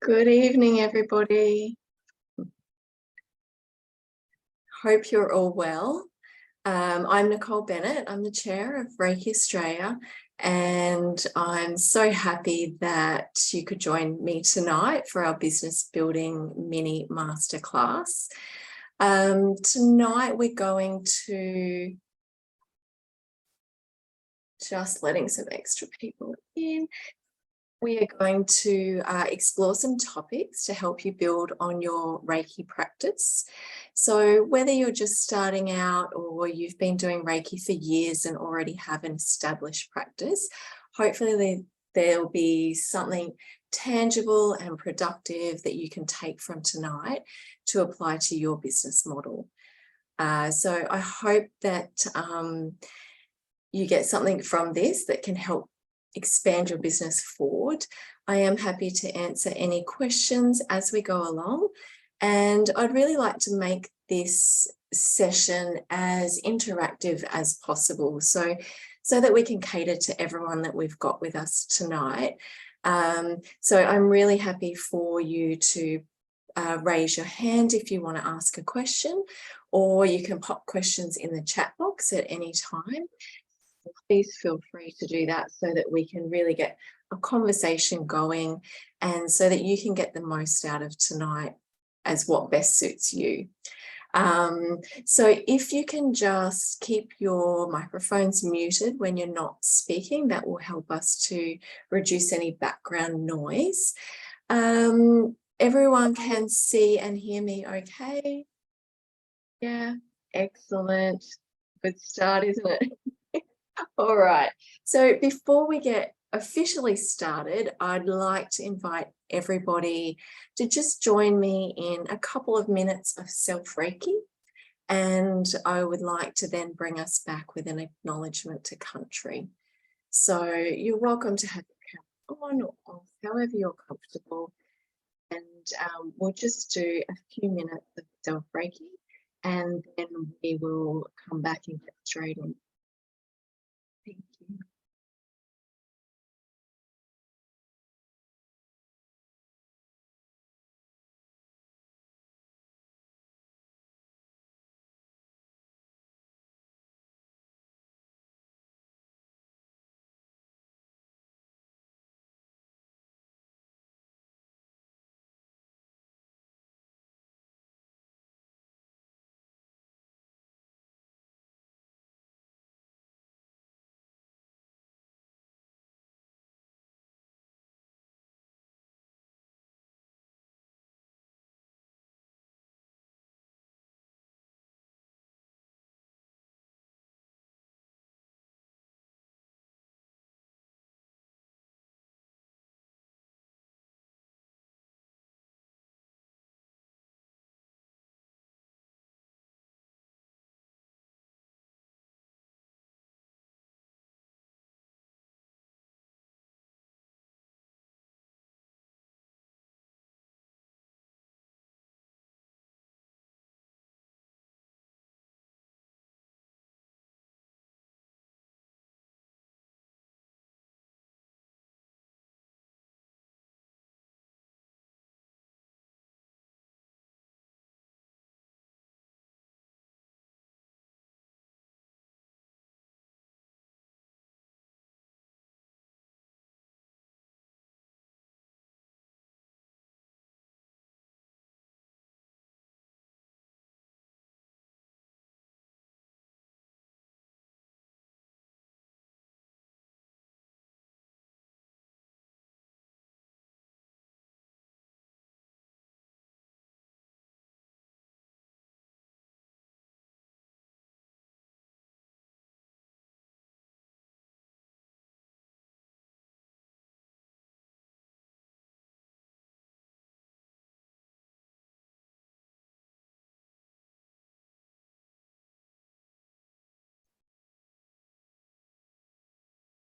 Good evening, everybody. Hope you're all well. I'm Nicole Bennett. I'm the chair of Reiki Australia, and I'm so happy that you could join me tonight for our business building mini masterclass. Tonight we're going to just letting some extra people in. We are going to explore some topics to help you build on your Reiki practice. So whether you're just starting out or you've been doing Reiki for years and already have an established practice, hopefully there'll be something tangible and productive that you can take from tonight to apply to your business model. So I hope that you get something from this that can help expand your business forward. I am happy to answer any questions as we go along, and I'd really like to make this session as interactive as possible so that we can cater to everyone that we've got with us tonight. So I'm really happy for you to raise your hand if you want to ask a question, or you can pop questions in the chat box at any time. Please feel free to do that so that we can really get a conversation going and so that you can get the most out of tonight as what best suits you. So if you can just keep your microphones muted when you're not speaking, that will help us to reduce any background noise. Everyone can see and hear me okay? Yeah, excellent. Good start, isn't it? All right, so before we get officially started, I'd like to invite everybody to just join me in a couple of minutes of self-Reiki, and I would like to then bring us back with an acknowledgement to country. So you're welcome to have your camera on or off, however you're comfortable, and we'll just do a few minutes of self-Reiki, and then we will come back and get straight in. Thank you.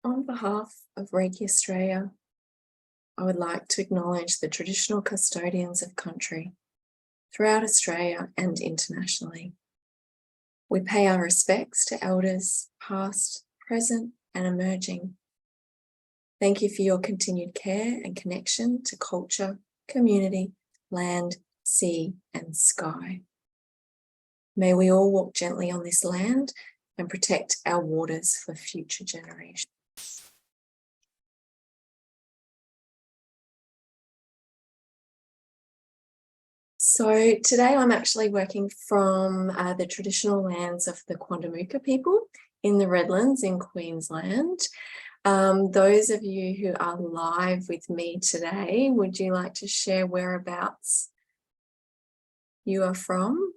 On behalf of Reiki Australia, I would like to acknowledge the traditional custodians of country throughout Australia and internationally. We pay our respects to elders past, present, and emerging. Thank you for your continued care and connection to culture, community, land, sea, and sky. May we all walk gently on this land and protect our waters for future generations. So today I'm actually working from the traditional lands of the Quandamooka people in the Redlands in Queensland. Those of you who are live with me today, would you like to share whereabouts you are from?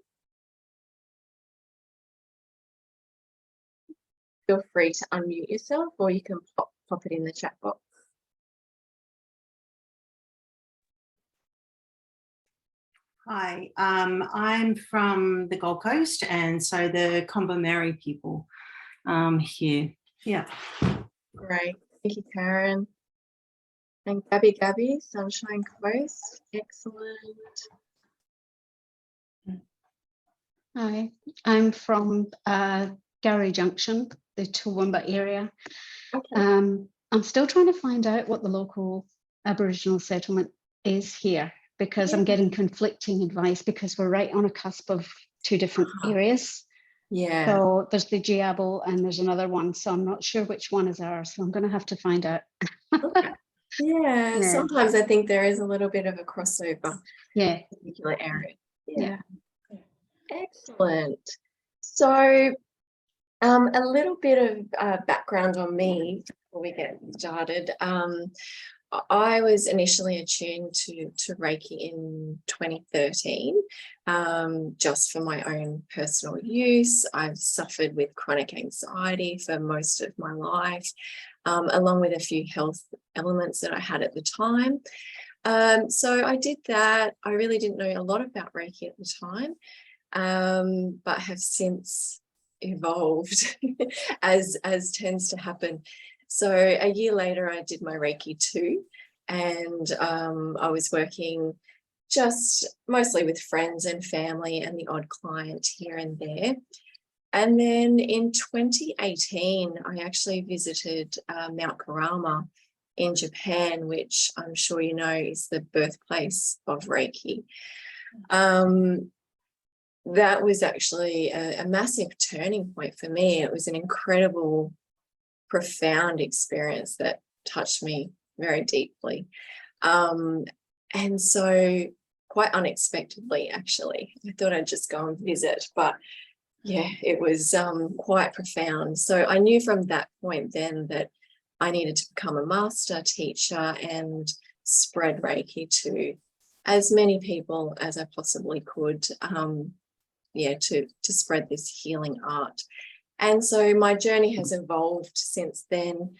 Feel free to unmute yourself, or you can pop it in the chat box. Hi, I'm from the Gold Coast, and so the Kombumerri people here. Yeah. Great, thank you, Karen. And Gabby, Sunshine Coast, excellent. Hi, I'm from Gowrie Junction, the Toowoomba area. Okay. I'm still trying to find out what the local Aboriginal settlement is here, because I'm getting conflicting advice, because we're right on a cusp of two different areas. Yeah. So there's the Giabel and there's another one, so I'm not sure which one is ours. So I'm going to have to find out. Okay. Yeah, sometimes I think there is a little bit of a crossover. Yeah. In a particular area. Yeah. Excellent. So a little bit of background on me before we get started. I was initially attuned to Reiki in 2013, just for my own personal use. I've suffered with chronic anxiety for most of my life, along with a few health elements that I had at the time. So I did that. I really didn't know a lot about Reiki at the time, but have since evolved as tends to happen. So a year later, I did my Reiki 2, and I was working just mostly with friends and family and the odd client here and there. And then in 2018, I actually visited Mount Kurama in Japan, which I'm sure you know is the birthplace of Reiki. That was actually a massive turning point for me. It was an incredible, profound experience that touched me very deeply. And so quite unexpectedly, actually, I thought I'd just go and visit, but yeah, it was quite profound. So I knew from that point then that I needed to become a master teacher and spread Reiki to as many people as I possibly could, to spread this healing art. And so my journey has evolved since then.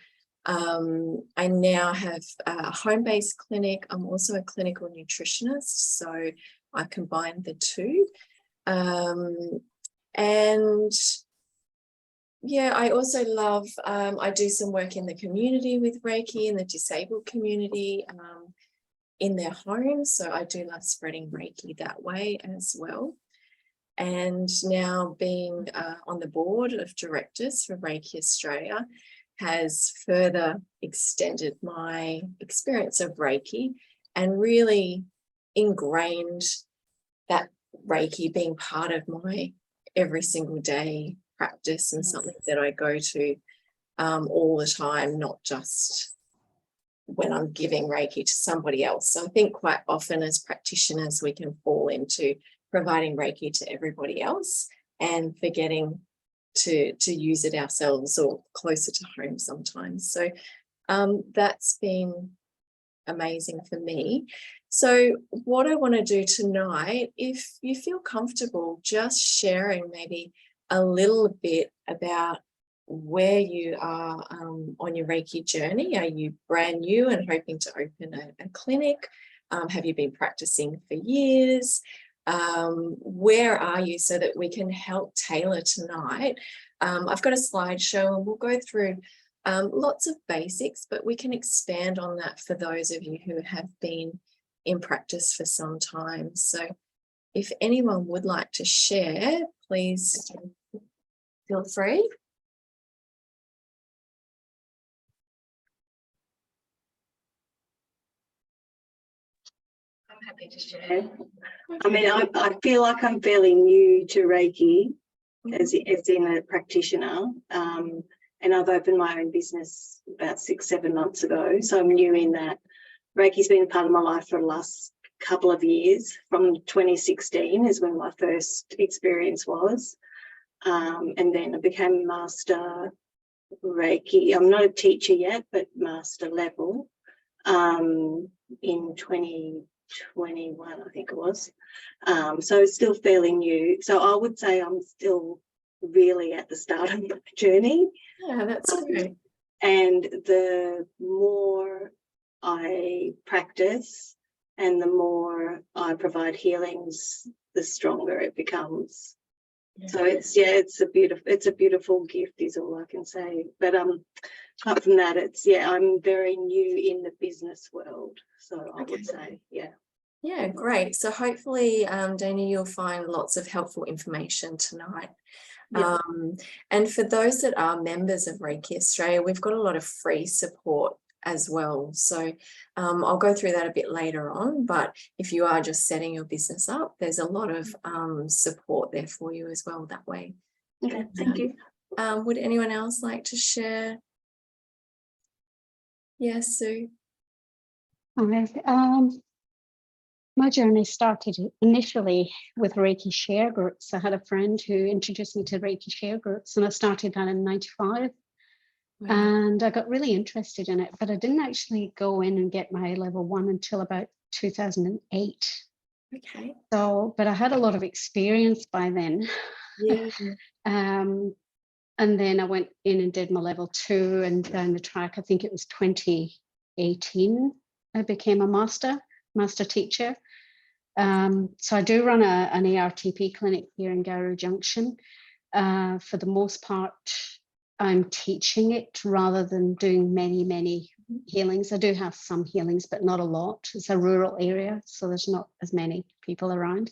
I now have a home-based clinic. I'm also a clinical nutritionist, so I combine the two. And yeah, I also love, I do some work in the community with Reiki, in the disabled community, in their homes. So I do love spreading Reiki that way as well. And now being on the board of directors for Reiki Australia has further extended my experience of Reiki and really ingrained that Reiki being part of my every single day practice and something that I go to all the time, not just when I'm giving Reiki to somebody else. So I think quite often as practitioners, we can fall into providing Reiki to everybody else and forgetting to use it ourselves or closer to home sometimes. So that's been amazing for me. So what I want to do tonight, if you feel comfortable just sharing maybe a little bit about where you are on your Reiki journey. Are you brand new and hoping to open a clinic? Have you been practicing for years? Where are you, so that we can help tailor tonight? I've got a slideshow and we'll go through lots of basics, but we can expand on that for those of you who have been in practice for some time. So if anyone would like to share, please feel free. happy to share. I mean, I feel like I'm fairly new to Reiki as in a practitioner, and I've opened my own business about 6-7 months ago, so I'm new in that. Reiki's been a part of my life for the last couple of years. From 2016 is when my first experience was, and then I became a master Reiki. I'm not a teacher yet, but master level in 2021, I think it was. So it's still fairly new. So I would say I'm still really at the start of my journey. Yeah, that's great. And the more I practice and the more I provide healings, the stronger it becomes. Yeah. So it's a beautiful gift is all I can say. But apart from that, I'm very new in the business world. So I would say, Yeah, great. So hopefully, Dana, you'll find lots of helpful information tonight. Yep. And for those that are members of Reiki Australia, we've got a lot of free support as well. So I'll go through that a bit later on, but if you are just setting your business up, there's a lot of support there for you as well that way. Okay, thank you. Would anyone else like to share? Yes, Sue? My journey started initially with Reiki share groups. I had a friend who introduced me to Reiki share groups, and I started that in 95. Wow. And I got really interested in it, but I didn't actually go in and get my level 1 until about 2008. Okay. So, but I had a lot of experience by then. Yeah. And then I went in and did my level 2, and down the track, I think it was 2018, I became a master teacher. So I do run an ARTP clinic here in Gowrie Junction. For the most part, I'm teaching it rather than doing many healings. I do have some healings, but not a lot. It's a rural area, so there's not as many people around.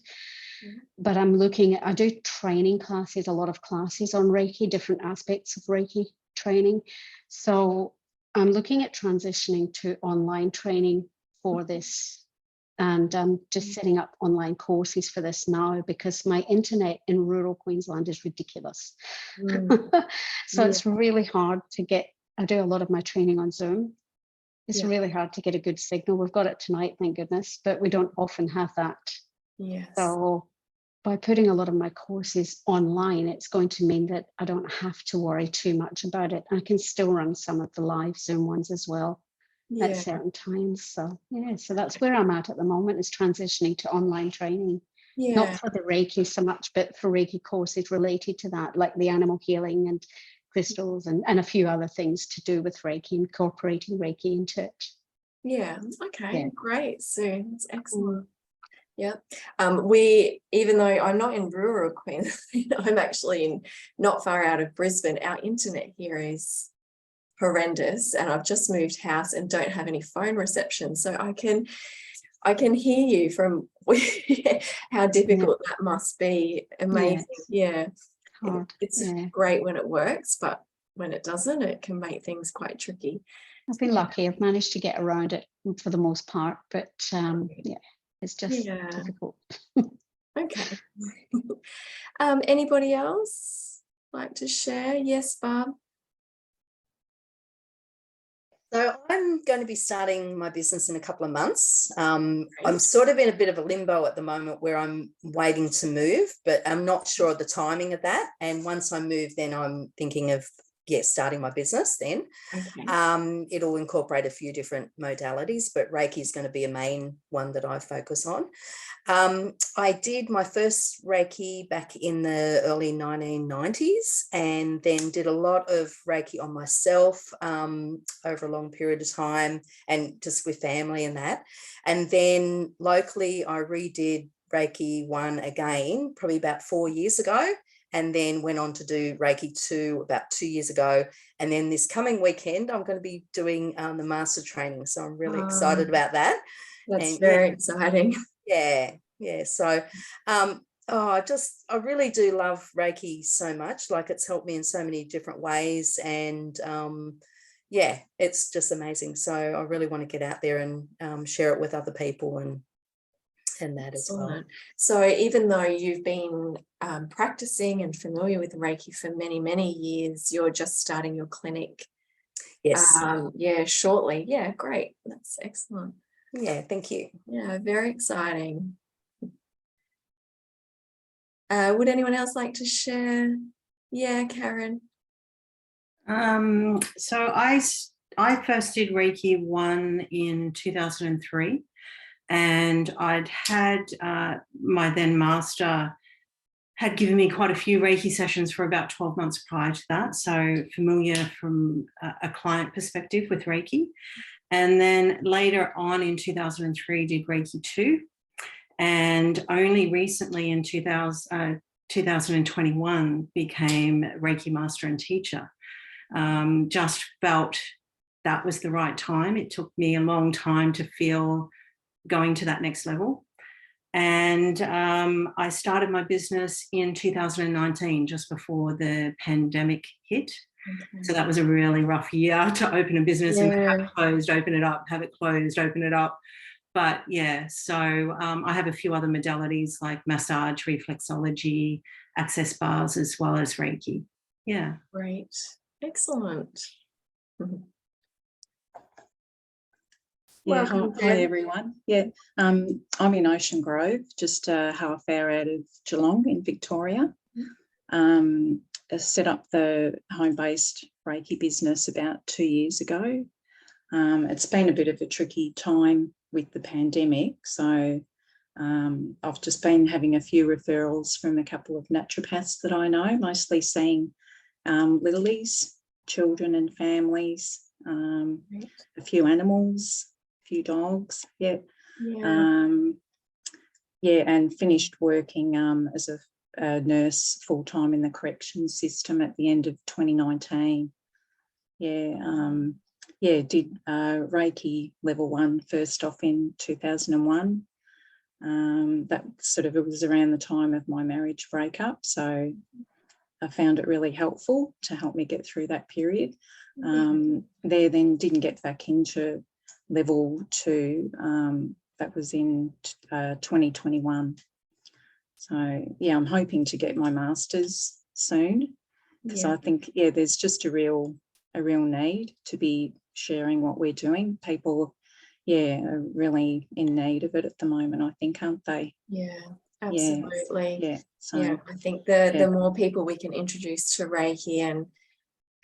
But I do training classes, a lot of classes on Reiki, different aspects of Reiki training. So I'm looking at transitioning to online training for this. And I'm just setting up online courses for this now because my internet in rural Queensland is ridiculous. So it's really hard to get. I do a lot of my training on Zoom. It's really hard to get a good signal. We've got it tonight, thank goodness, but we don't often have that. Yes. So by putting a lot of my courses online, it's going to mean that I don't have to worry too much about it. I can still run some of the live Zoom ones as well. At certain times. So so that's where I'm at the moment, is transitioning to online training. Not for the Reiki so much, but for Reiki courses related to that, like the animal healing and crystals and a few other things to do with Reiki, incorporating Reiki into it. Yeah, okay, great. So that's excellent. Yeah. Even though I'm not in rural Queensland, I'm actually not far out of Brisbane. Our internet here is horrendous, and I've just moved house and don't have any phone reception, so I can hear you from how difficult that must be. Amazing. It's great when it works, but when it doesn't, it can make things quite tricky. I've been lucky. I've managed to get around it for the most part, but it's just difficult. Okay. Anybody else like to share? Yes, Barb. So I'm going to be starting my business in a couple of months. I'm sort of in a bit of a limbo at the moment where I'm waiting to move, but I'm not sure of the timing of that. And once I move, then I'm thinking of starting my business then. Okay. It'll incorporate a few different modalities, but Reiki is going to be a main one that I focus on. I did my first Reiki back in the early 1990s, and then did a lot of Reiki on myself over a long period of time, and just with family and that. And then locally, I redid Reiki 1 again, probably about 4 years ago, and then went on to do Reiki 2 about 2 years ago. And then this coming weekend, I'm going to be doing the master training. So I'm really excited about that. That's very exciting. Yeah. So I really do love Reiki so much. Like, it's helped me in so many different ways. And it's just amazing. So I really want to get out there and share it with other people. And and that as well. Excellent. So even though you've been practicing and familiar with Reiki for many, many years, you're just starting your clinic. Yes. Yeah, shortly. Yeah, great. That's excellent. Yeah, thank you. Yeah, very exciting. Would anyone else like to share? Yeah, Karen. So I first did Reiki 1 in 2003, and I'd had my then master had given me quite a few Reiki sessions for about 12 months prior to that, so familiar from a client perspective with Reiki. And then later on in 2003 did Reiki 2, and only recently in 2021 became Reiki master and teacher. Just felt that was the right time. It took me a long time to feel going to that next level. And I started my business in 2019, just before the pandemic hit. Okay. So that was a really rough year to open a business and have Yeah. it closed, open it up, have it closed, open it up. But yeah, so I have a few other modalities like massage, reflexology, access bars, as well as Reiki. Yeah. Great. Excellent. Yeah, Welcome, hi Jen. everyone. Yeah, I'm in Ocean Grove, just a half hour out of Geelong in Victoria. I set up the home-based Reiki business about 2 years ago. It's been a bit of a tricky time with the pandemic, so I've just been having a few referrals from a couple of naturopaths that I know, mostly seeing lilies, children and families, a few animals, few dogs, yeah. Yeah, and finished working as a nurse full-time in the corrections system at the end of 2019. Yeah, did Reiki level 1 first off in 2001. That sort of, it was around the time of my marriage breakup, so I found it really helpful to help me get through that period. There then didn't get back into level 2. That was in 2021. So yeah, I'm hoping to get my master's soon, because I think, yeah, there's just a real need to be sharing what we're doing. People, yeah, are really in need of it at the moment, I think, aren't they? Yeah, absolutely. Yeah. So yeah, I think the more people we can introduce to Reiki and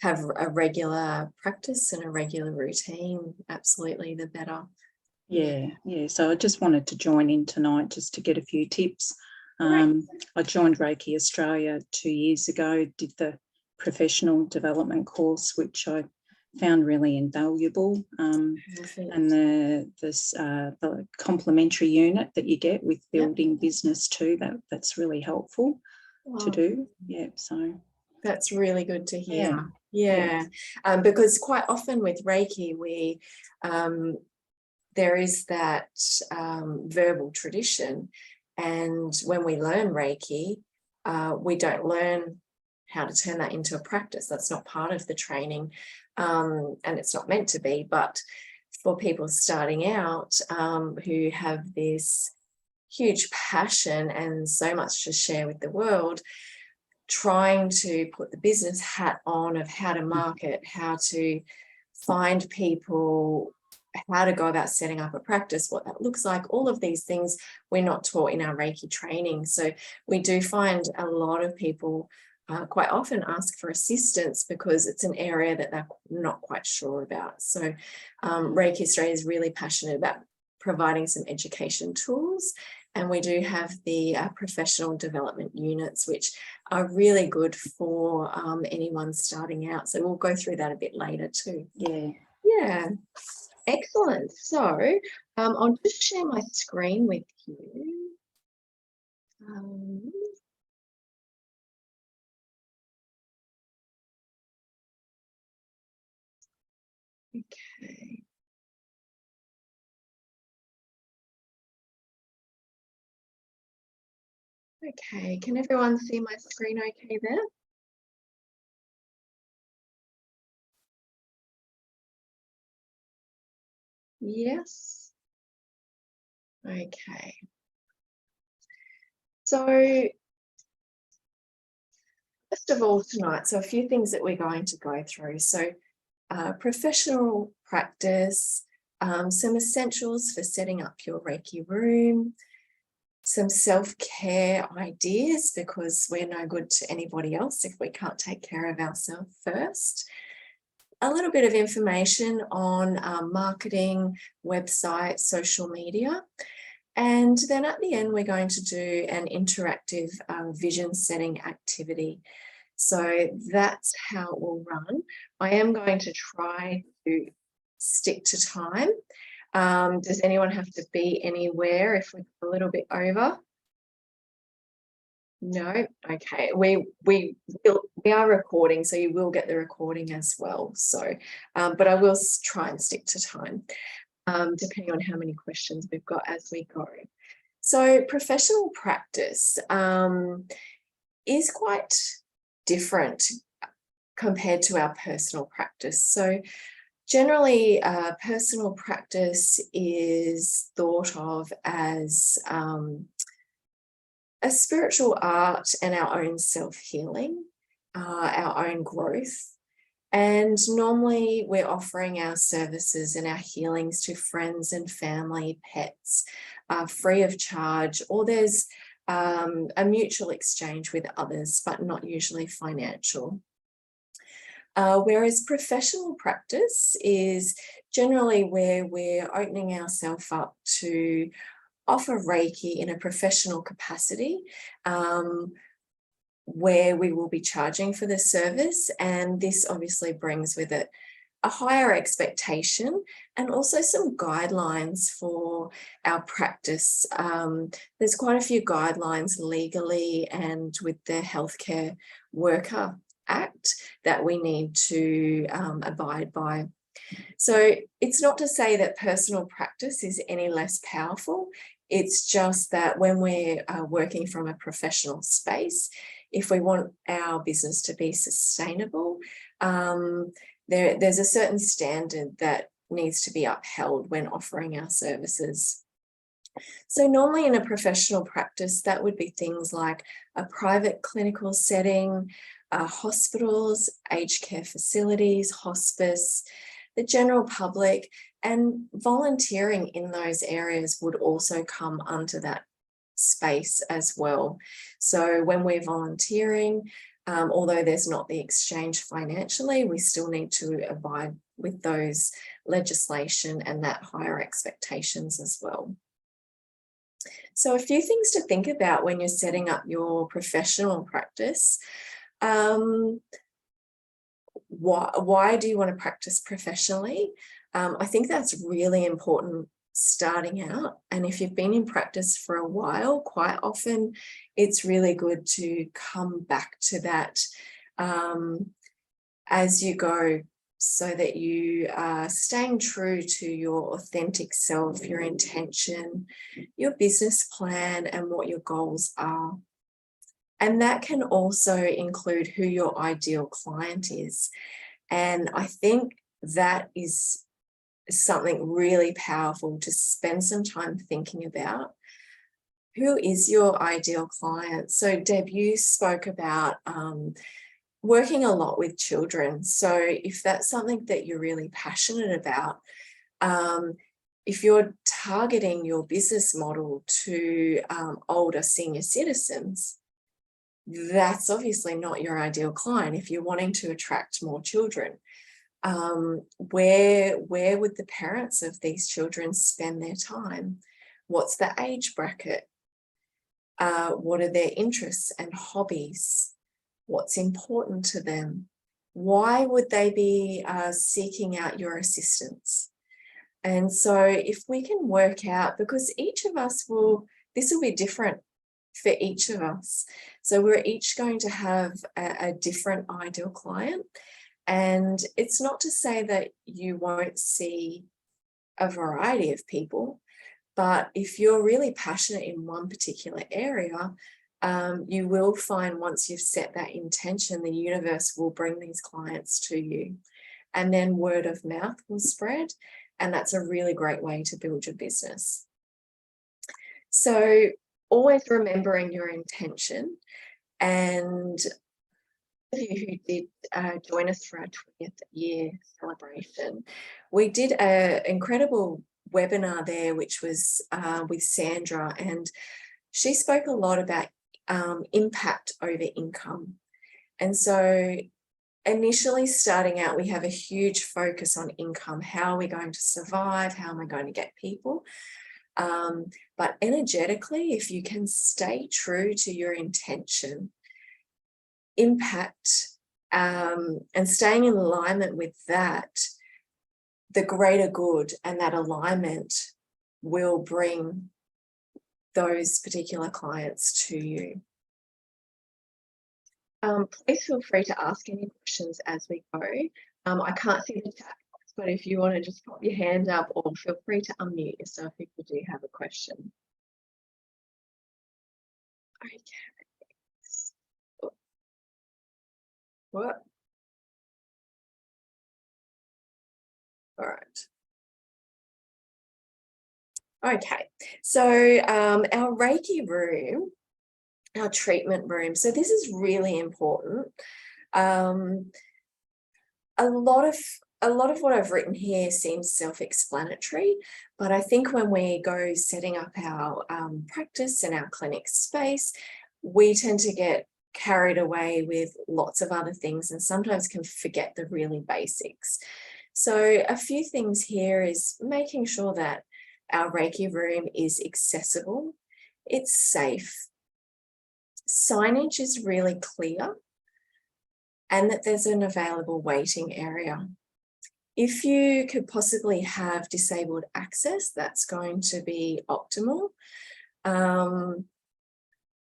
have a regular practice and a regular routine, absolutely, the better. Yeah. So I just wanted to join in tonight just to get a few tips. I joined Reiki Australia 2 years ago, did the professional development course, which I found really invaluable. And the complementary unit that you get with building business too, that's really helpful to do. Yeah, so that's really good to hear. Because quite often with Reiki, we there is that verbal tradition, and when we learn Reiki, we don't learn how to turn that into a practice. That's not part of the training, and it's not meant to be. But for people starting out who have this huge passion and so much to share with the world, trying to put the business hat on of how to market, how to find people, how to go about setting up a practice, what that looks like, all of these things we're not taught in our Reiki training. So we do find a lot of people quite often ask for assistance because it's an area that they're not quite sure about. So Reiki Australia is really passionate about providing some education tools, and we do have the professional development units, which are really good for anyone starting out. So we'll go through that a bit later too. Yeah. Excellent. So I'll just share my screen with you. Okay. Okay, can everyone see my screen okay there? Yes. Okay. So first of all tonight, so a few things that we're going to go through. So professional practice, some essentials for setting up your Reiki room, some self-care ideas, because we're no good to anybody else if we can't take care of ourselves first. A little bit of information on marketing, website, social media. And then at the end, we're going to do an interactive vision setting activity. So that's how it will run. I am going to try to stick to time. Does anyone have to be anywhere if we're a little bit over? No? Okay. We are recording, so you will get the recording as well. So, but I will try and stick to time, depending on how many questions we've got as we go. So professional practice is quite different compared to our personal practice. So generally, personal practice is thought of as a spiritual art and our own self-healing, our own growth. And normally we're offering our services and our healings to friends and family, pets, free of charge, or there's a mutual exchange with others, but not usually financial. Whereas professional practice is generally where we're opening ourselves up to offer Reiki in a professional capacity, where we will be charging for the service. And this obviously brings with it a higher expectation and also some guidelines for our practice. There's quite a few guidelines legally and with the Healthcare Worker Act that we need to abide by. So it's not to say that personal practice is any less powerful. It's just that when we're working from a professional space, if we want our business to be sustainable, there's a certain standard that needs to be upheld when offering our services. So normally in a professional practice, that would be things like a private clinical setting, hospitals, aged care facilities, hospice, the general public, and volunteering in those areas would also come under that space as well. So when we're volunteering, although there's not the exchange financially, we still need to abide with those legislation and that higher expectations as well. So a few things to think about when you're setting up your professional practice. Why do you want to practice professionally? I think that's really important starting out. And if you've been in practice for a while, quite often it's really good to come back to that as you go, so that you are staying true to your authentic self, your intention, your business plan, and what your goals are. And that can also include who your ideal client is. And I think that is something really powerful to spend some time thinking about. Who is your ideal client? So Deb, you spoke about working a lot with children. So if that's something that you're really passionate about, if you're targeting your business model to older senior citizens, that's obviously not your ideal client. If you're wanting to attract more children, where would the parents of these children spend their time? What's the age bracket? What are their interests and hobbies? What's important to them? Why would they be seeking out your assistance? And so if we can work out, because each of us this will be different for each of us. So we're each going to have a different ideal client. And it's not to say that you won't see a variety of people, but if you're really passionate in one particular area, you will find once you've set that intention, the universe will bring these clients to you. And then word of mouth will spread. And that's a really great way to build your business. So always remembering your intention. And those of you who did join us for our 20th year celebration, we did an incredible webinar there, which was with Sandra, and she spoke a lot about impact over income. And so initially starting out, we have a huge focus on income. How are we going to survive? How am I going to get people? But energetically, if you can stay true to your intention, impact, and staying in alignment with that, the greater good and that alignment will bring those particular clients to you. Please feel free to ask any questions as we go. I can't see the chat box, but if you want to just pop your hand up, or feel free to unmute yourself if you do have a question. Okay. What? All right. Okay, so our Reiki room, our treatment room. So this is really important. A lot of what I've written here seems self-explanatory, but I think when we go setting up our practice and our clinic space, we tend to get carried away with lots of other things and sometimes can forget the really basics. So a few things here is making sure that our Reiki room is accessible, it's safe, signage is really clear, and that there's an available waiting area. If you could possibly have disabled access, that's going to be optimal.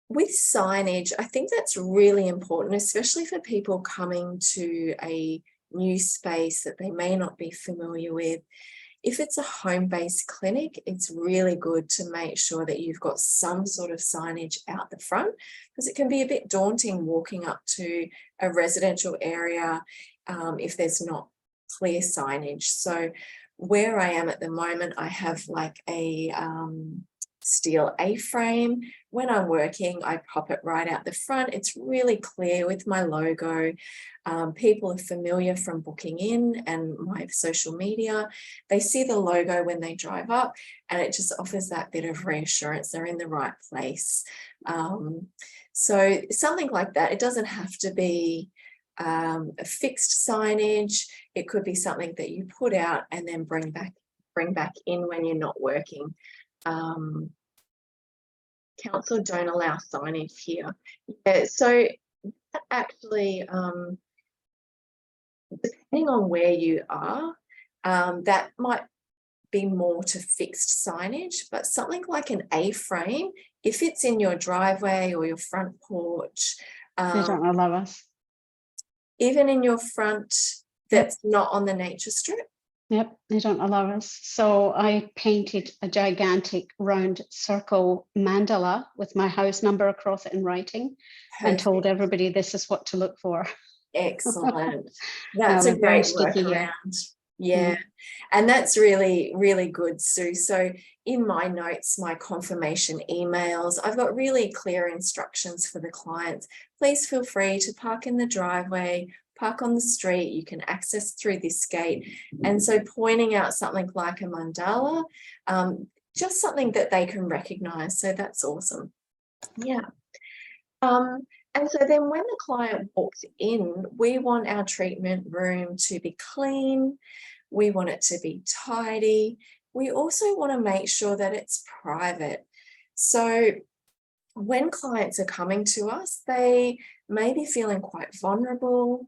With signage, I think that's really important, especially for people coming to a new space that they may not be familiar with. If it's a home-based clinic, it's really good to make sure that you've got some sort of signage out the front, because it can be a bit daunting walking up to a residential area if there's not clear signage. So where I am at the moment, I have like a steel A-frame. When I'm working, I pop it right out the front. It's really clear with my logo. People are familiar from booking in and my social media. They see the logo when they drive up, and it just offers that bit of reassurance they're in the right place. So something like that. It doesn't have to be a fixed signage. It could be something that you put out and then bring back in when you're not working. Council don't allow signage here. Yeah, so actually, depending on where you are, that might be more to fixed signage, but something like an A-frame, if it's in your driveway or your front porch, They don't allow us. even in your front, that's not on the nature strip. Yep, they don't allow us. So I painted a gigantic round circle mandala with my house number across it in writing. Perfect. And told everybody this is what to look for. Excellent. That's a great workaround. Yeah. And that's really, really good, Sue. So in my notes, my confirmation emails, I've got really clear instructions for the clients. Please feel free to park in the driveway, park on the street, you can access through this gate. And so pointing out something like a mandala, just something that they can recognize. So that's awesome. Yeah. And so then when the client walks in, we want our treatment room to be clean. We want it to be tidy. We also want to make sure that it's private. So when clients are coming to us, they may be feeling quite vulnerable.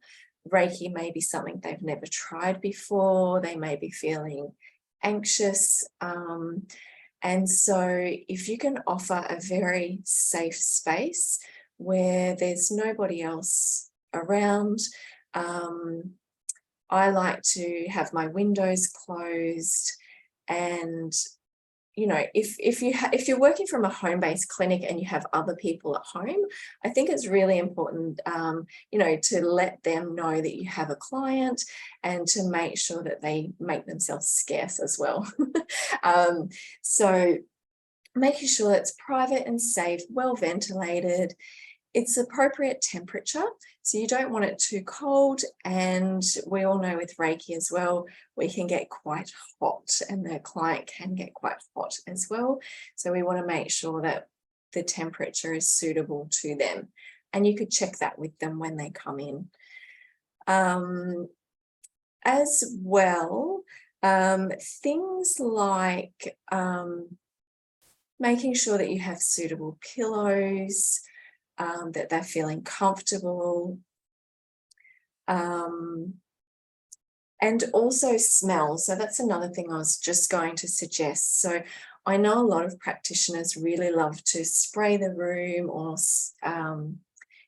Reiki may be something they've never tried before. They may be feeling anxious. And so if you can offer a very safe space where there's nobody else around, I like to have my windows closed. And you know, if you're working from a home-based clinic and you have other people at home, I think it's really important, you know, to let them know that you have a client and to make sure that they make themselves scarce as well. So making sure it's private and safe, well ventilated. It's appropriate temperature, so you don't want it too cold, and we all know with Reiki as well, we can get quite hot and the client can get quite hot as well. So we want to make sure that the temperature is suitable to them, and you could check that with them when they come in. As well, things like making sure that you have suitable pillows, that they're feeling comfortable, and also smell. So that's another thing I was just going to suggest. So I know a lot of practitioners really love to spray the room or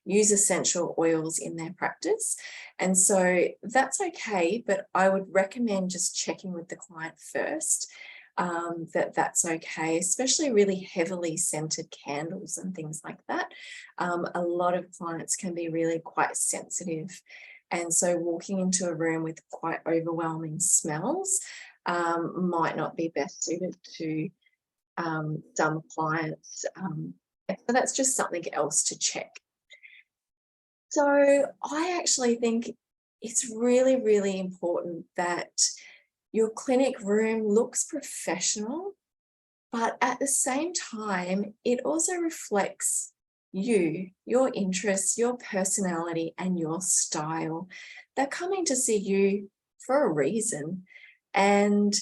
use essential oils in their practice. And so that's okay, but I would recommend just checking with the client first that that's okay, especially really heavily scented candles and things like that. A lot of clients can be really quite sensitive. And so walking into a room with quite overwhelming smells might not be best suited to some clients. So that's just something else to check. So I actually think it's really, really important that your clinic room looks professional, but at the same time, it also reflects you, your interests, your personality, and your style. They're coming to see you for a reason. And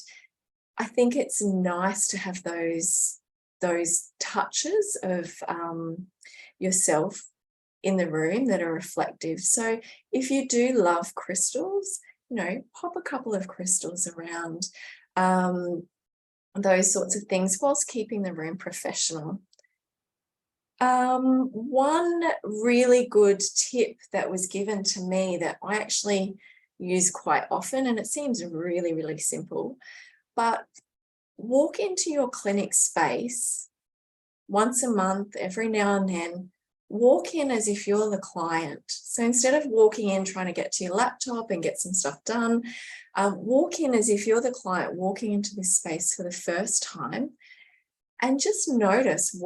I think it's nice to have those touches of yourself in the room that are reflective. So if you do love crystals, you know, pop a couple of crystals around, those sorts of things, whilst keeping the room professional. One really good tip that was given to me that I actually use quite often, and it seems really, really simple, but walk into your clinic space once a month, every now and then. Walk in as if you're the client. So instead of walking in trying to get to your laptop and get some stuff done, walk in as if you're the client walking into this space for the first time, and just notice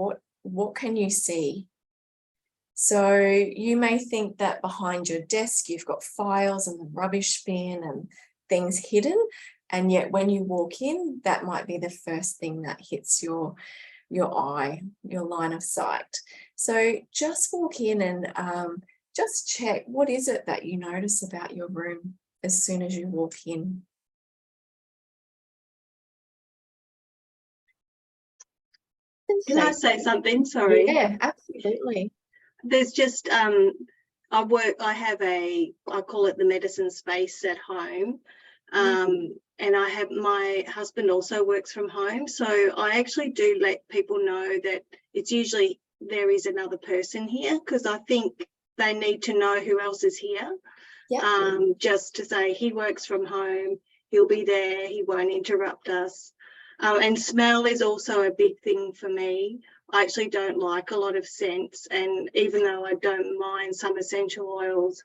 what can you see. So you may think that behind your desk you've got files and the rubbish bin and things hidden, and yet when you walk in, that might be the first thing that hits your eye, your line of sight. So just walk in and just check, what is it that you notice about your room as soon as you walk in? Can I say something? Sorry. Yeah, absolutely. There's just I call it the medicine space at home. And I have, my husband also works from home, so I actually do let people know that it's usually there is another person here, because I think they need to know who else is here. Yeah. Just to say he works from home, he'll be there, he won't interrupt us. And smell is also a big thing for me. I actually don't like a lot of scents, and even though I don't mind some essential oils,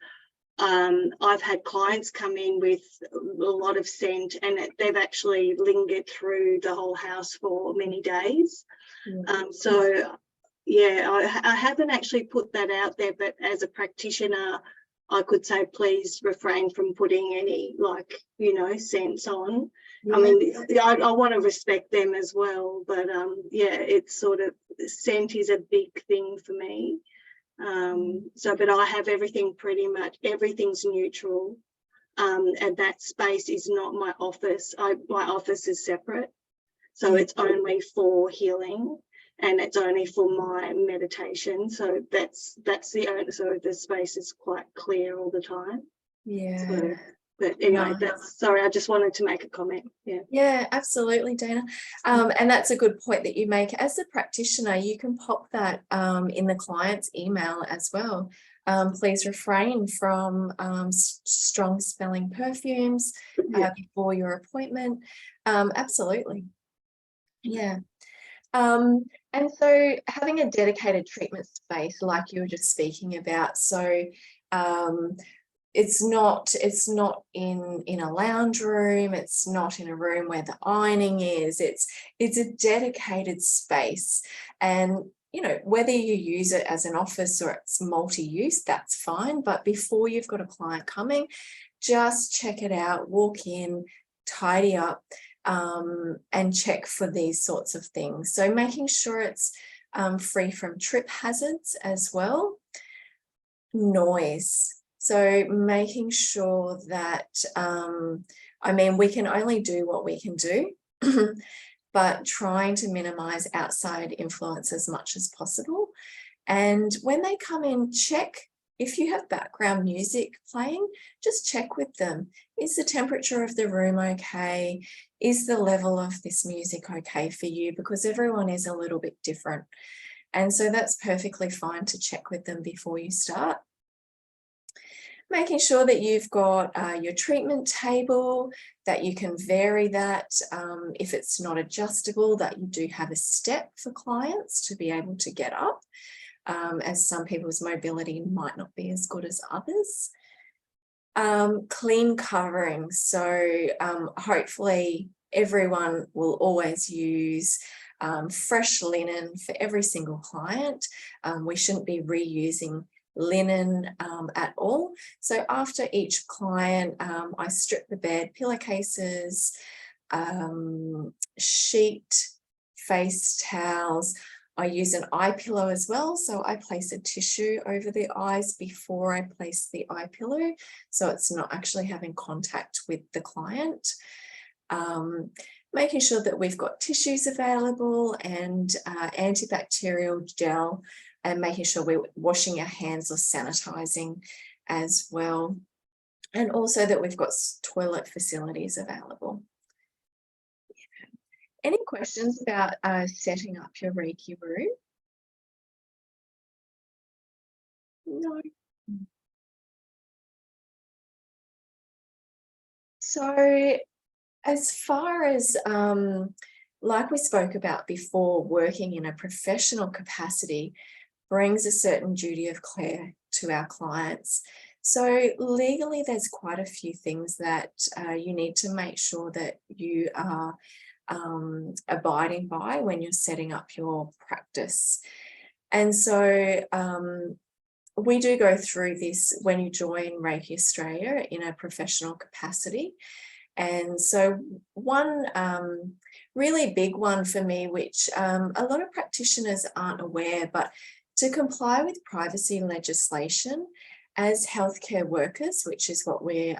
I've had clients come in with a lot of scent, and they've actually lingered through the whole house for many days. So yeah, I haven't actually put that out there, but as a practitioner, I could say please refrain from putting any, like, you know, scents on. Yeah. I mean, I want to respect them as well, but yeah, it's sort of, scent is a big thing for me. So, but I have everything, pretty much everything's neutral, and that space is not my office. My office is separate, so it's only for healing, and it's only for my meditation. So that's the only, so the space is quite clear all the time. Yeah. So, but anyway, that's, sorry, I just wanted to make a comment. Yeah, absolutely, Dana. And that's a good point that you make. As a practitioner, you can pop that in the client's email as well. Please refrain from strong smelling perfumes before your appointment. Absolutely. Yeah. And so having a dedicated treatment space, like you were just speaking about, so it's not in a lounge room, it's not in a room where the ironing is, it's a dedicated space. And you know, whether you use it as an office or it's multi-use, that's fine. But before you've got a client coming, just check it out, walk in, tidy up, and check for these sorts of things. So making sure it's free from trip hazards as well. Noise. So making sure that, I mean, we can only do what we can do, but trying to minimize outside influence as much as possible. And when they come in, check if you have background music playing, just check with them. Is the temperature of the room okay? Is the level of this music okay for you? Because everyone is a little bit different. And so that's perfectly fine to check with them before you start. Making sure that you've got your treatment table, that you can vary that if it's not adjustable, that you do have a step for clients to be able to get up, as some people's mobility might not be as good as others. Clean covering. So hopefully everyone will always use fresh linen for every single client. We shouldn't be reusing linen at all. So after each client, I strip the bed, pillowcases, sheet, face towels. I use an eye pillow as well. So I place a tissue over the eyes before I place the eye pillow, so it's not actually having contact with the client. Making sure that we've got tissues available and antibacterial gel, and making sure we're washing our hands or sanitizing as well. And also that we've got toilet facilities available. Any questions about setting up your Reiki room? No. So as far as, like we spoke about before, working in a professional capacity brings a certain duty of care to our clients. So legally, there's quite a few things that you need to make sure that you are abiding by when you're setting up your practice. And so we do go through this when you join Reiki Australia in a professional capacity. And so one really big one for me, which a lot of practitioners aren't aware, but to comply with privacy legislation as healthcare workers, which is what we're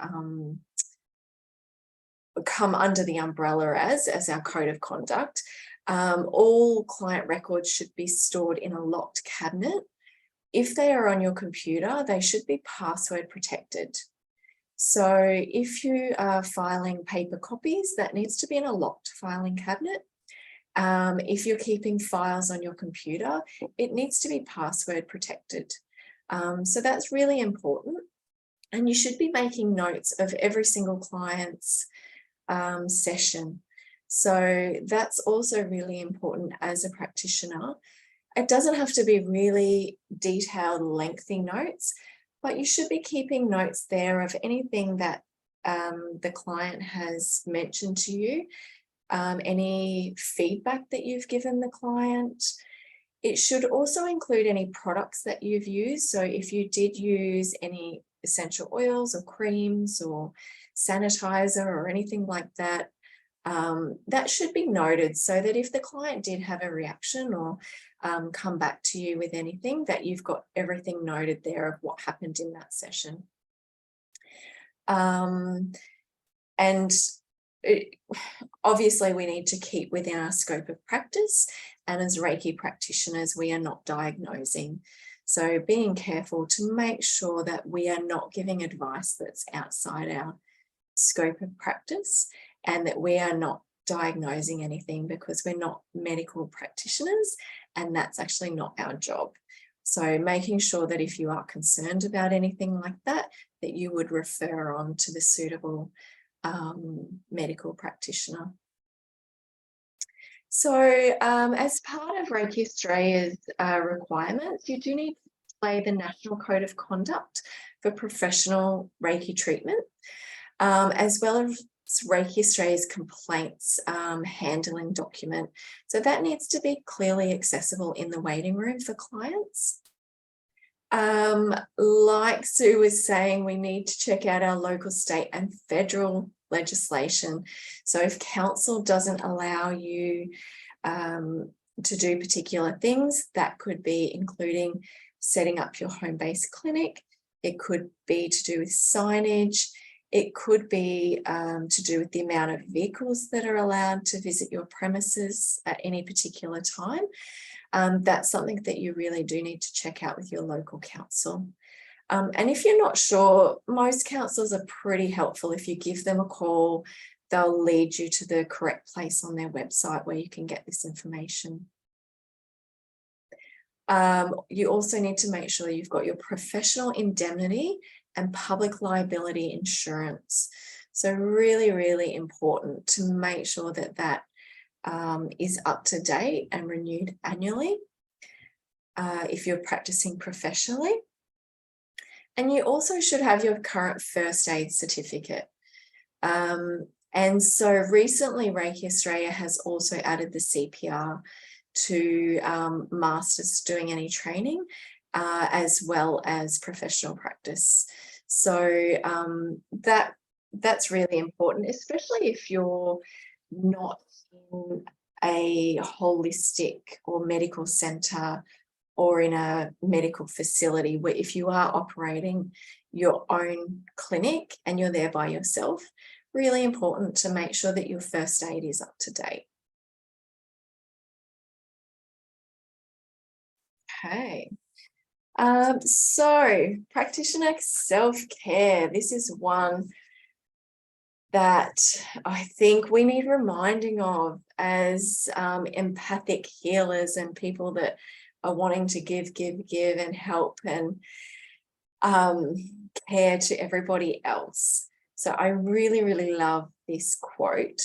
come under the umbrella as our code of conduct, all client records should be stored in a locked cabinet. If they are on your computer, they should be password protected. So if you are filing paper copies, that needs to be in a locked filing cabinet. If you're keeping files on your computer, it needs to be password protected. So that's really important. And you should be making notes of every single client's session. So that's also really important as a practitioner. It doesn't have to be really detailed, lengthy notes, but you should be keeping notes there of anything that the client has mentioned to you, any feedback that you've given the client. It should also include any products that you've used. So if you did use any essential oils or creams or sanitizer or anything like that, that should be noted, so that if the client did have a reaction or come back to you with anything, that you've got everything noted there of what happened in that session. Obviously we need to keep within our scope of practice, and as Reiki practitioners we are not diagnosing. So being careful to make sure that we are not giving advice that's outside our scope of practice, and that we are not diagnosing anything, because we're not medical practitioners and that's actually not our job. So making sure that if you are concerned about anything like that, that you would refer on to the suitable medical practitioner. So as part of Reiki Australia's requirements, you do need to display the National Code of Conduct for professional Reiki treatment, as well as Reiki Australia's complaints handling document. So that needs to be clearly accessible in the waiting room for clients. Like Sue was saying, we need to check out our local, state and federal legislation. So if council doesn't allow you to do particular things, that could be including setting up your home-based clinic. It could be to do with signage. It could be to do with the amount of vehicles that are allowed to visit your premises at any particular time. That's something that you really do need to check out with your local council. And if you're not sure, most councils are pretty helpful. If you give them a call, they'll lead you to the correct place on their website where you can get this information. You also need to make sure you've got your professional indemnity and public liability insurance. So really, really important to make sure that that is up to date and renewed annually if you're practicing professionally. And you also should have your current first aid certificate. And so recently Reiki Australia has also added the CPR to masters doing any training, as well as professional practice. So that's really important, especially if you're not in a holistic or medical centre or in a medical facility, where if you are operating your own clinic and you're there by yourself, really important to make sure that your first aid is up to date. Okay. So practitioner self-care, this is one that I think we need reminding of as empathic healers and people that are wanting to give and help and care to everybody else. So I really, really love this quote: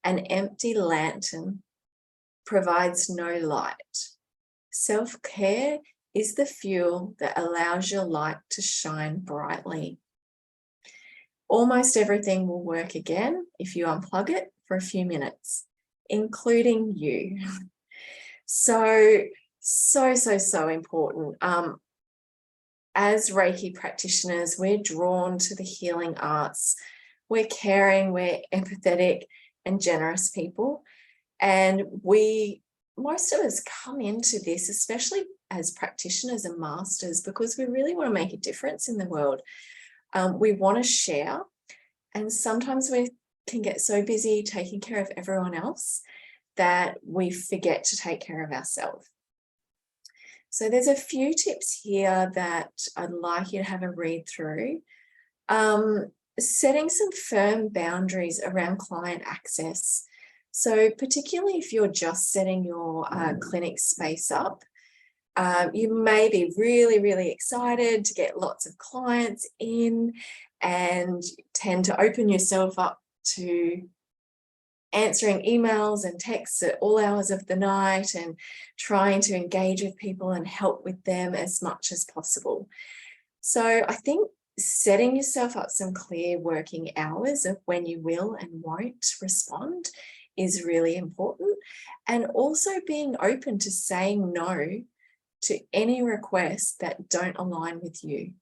"An empty lantern provides no light. Self-care is the fuel that allows your light to shine brightly. Almost everything will work again if you unplug it for a few minutes, including you." So important. As Reiki practitioners, we're drawn to the healing arts. We're caring, we're empathetic and generous people. And most of us come into this, especially as practitioners and masters, because we really want to make a difference in the world. We want to share, and sometimes we can get so busy taking care of everyone else that we forget to take care of ourselves. So there's a few tips here that I'd like you to have a read through. Setting some firm boundaries around client access. So particularly if you're just setting your clinic space up, you may be really, really excited to get lots of clients in and tend to open yourself up to answering emails and texts at all hours of the night and trying to engage with people and help with them as much as possible. So I think setting yourself up some clear working hours of when you will and won't respond is really important, and also being open to saying no to any requests that don't align with you.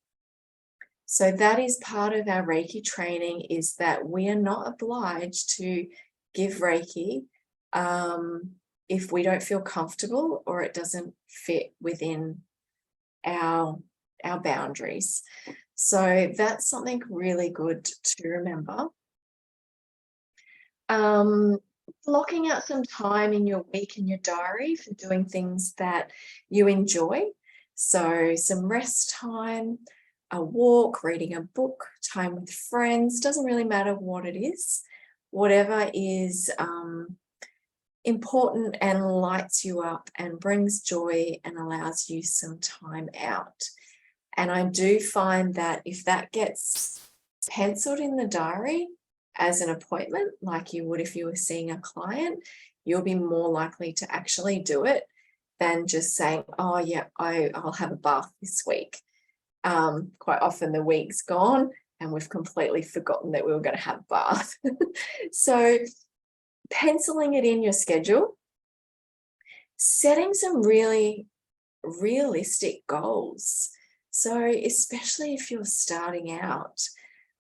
So that is part of our Reiki training, is that we are not obliged to give Reiki if we don't feel comfortable or it doesn't fit within our boundaries. So that's something really good to remember. Blocking out some time in your week in your diary for doing things that you enjoy. So some rest time, a walk, reading a book, time with friends, doesn't really matter what it is. Whatever is important and lights you up and brings joy and allows you some time out. And I do find that if that gets penciled in the diary as an appointment, like you would if you were seeing a client, you'll be more likely to actually do it than just saying, oh yeah, I'll have a bath this week. Quite often the week's gone and we've completely forgotten that we were going to have a bath. So penciling it in your schedule, setting some really realistic goals. So especially if you're starting out,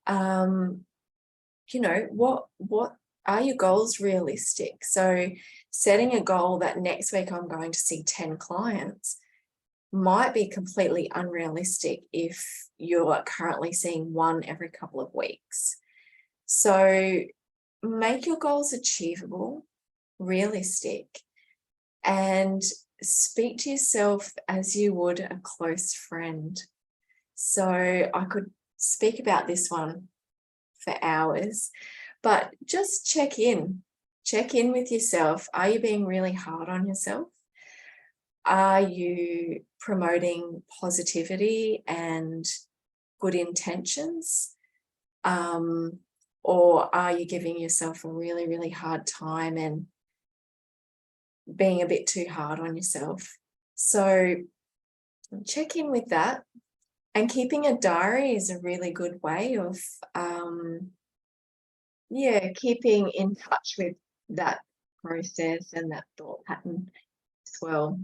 you know, what are your goals realistic? So setting a goal that next week I'm going to see 10 clients might be completely unrealistic if you're currently seeing one every couple of weeks. So make your goals achievable, realistic, and speak to yourself as you would a close friend. So I could speak about this one for hours, but just check in with yourself. Are you being really hard on yourself? Are you promoting positivity and good intentions? Or are you giving yourself a really, really hard time and being a bit too hard on yourself? So check in with that. And keeping a diary is a really good way of, keeping in touch with that process and that thought pattern as well.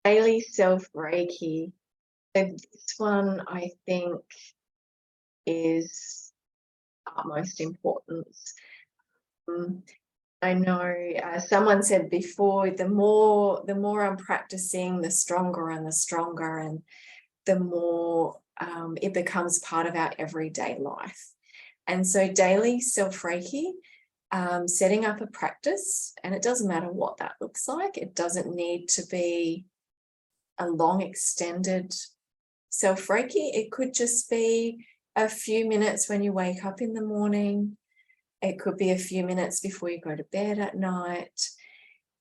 Daily self-Reiki. So this one, I think, is utmost importance. I know someone said before, the more I'm practicing, the stronger and the more it becomes part of our everyday life. And so daily self-Reiki, setting up a practice, and it doesn't matter what that looks like. It doesn't need to be a long extended self-Reiki. It could just be a few minutes when you wake up in the morning. It could be a few minutes before you go to bed at night.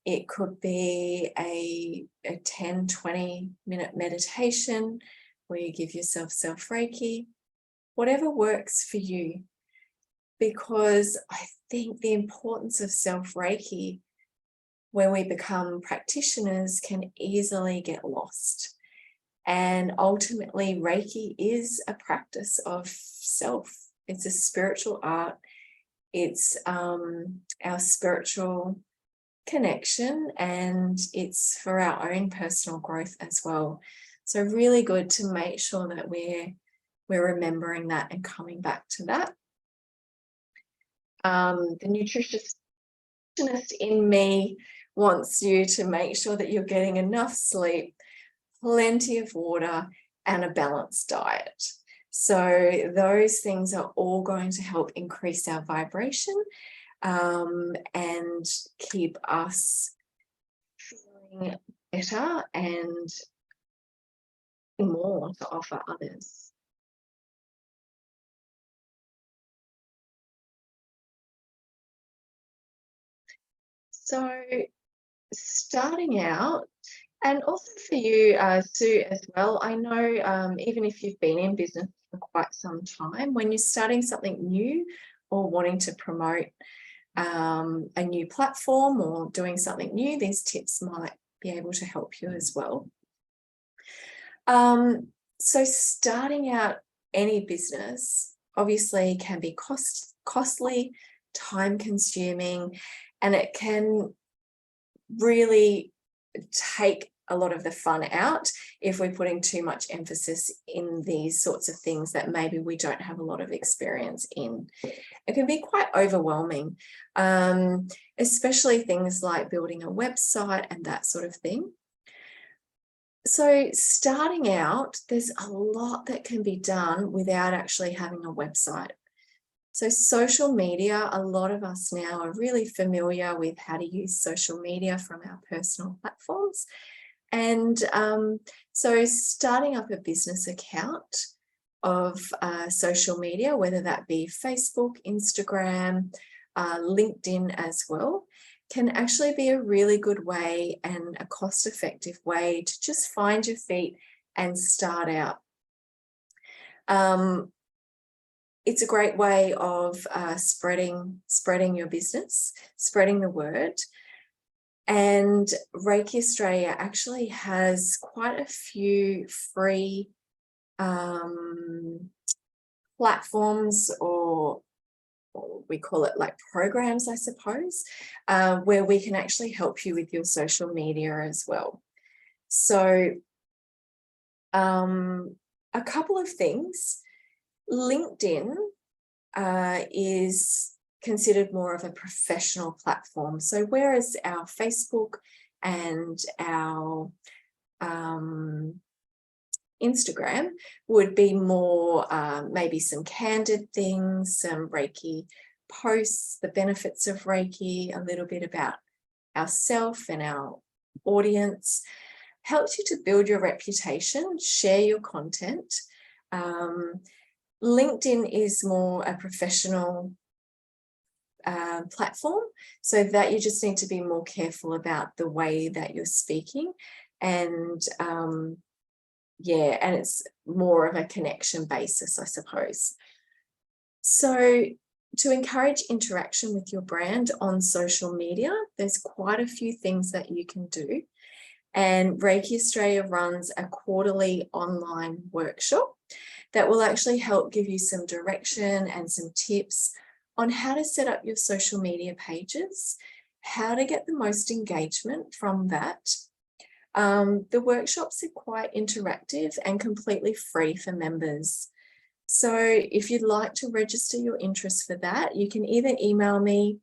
It could be a 10, 20-minute meditation where you give yourself self-Reiki, whatever works for you. Because I think the importance of self-Reiki when we become practitioners can easily get lost. And ultimately, Reiki is a practice of self. It's a spiritual art. It's our spiritual connection, and it's for our own personal growth as well. So really good to make sure that we're remembering that and coming back to that. The nutritionist in me wants you to make sure that you're getting enough sleep, plenty of water, and a balanced diet. So those things are all going to help increase our vibration and keep us feeling better and more to offer others. So starting out, and also for you, Sue, as well, I know even if you've been in business for quite some time, when you're starting something new or wanting to promote a new platform or doing something new, these tips might be able to help you as well. So starting out any business obviously can be costly, time-consuming, and it can really take a lot of the fun out if we're putting too much emphasis in these sorts of things that maybe we don't have a lot of experience in. It can be quite overwhelming, especially things like building a website and that sort of thing. So starting out, there's a lot that can be done without actually having a website. So social media, a lot of us now are really familiar with how to use social media from our personal platforms. And so starting up a business account of social media, whether that be Facebook, Instagram, LinkedIn as well, can actually be a really good way and a cost-effective way to just find your feet and start out. It's a great way of spreading your business, spreading the word. And Reiki Australia actually has quite a few free platforms, or we call it like programs, I suppose, where we can actually help you with your social media as well. So a couple of things. LinkedIn is considered more of a professional platform. So whereas our Facebook and our Instagram would be more maybe some candid things, some Reiki posts, the benefits of Reiki, a little bit about ourselves and our audience, helps you to build your reputation, share your content. LinkedIn is more a professional platform, so that you just need to be more careful about the way that you're speaking, and yeah, and it's more of a connection basis, I suppose. So to encourage interaction with your brand on social media, there's quite a few things that you can do. And Reiki Australia runs a quarterly online workshop that will actually help give you some direction and some tips on how to set up your social media pages, how to get the most engagement from that. The workshops are quite interactive and completely free for members. So if you'd like to register your interest for that, you can either email me,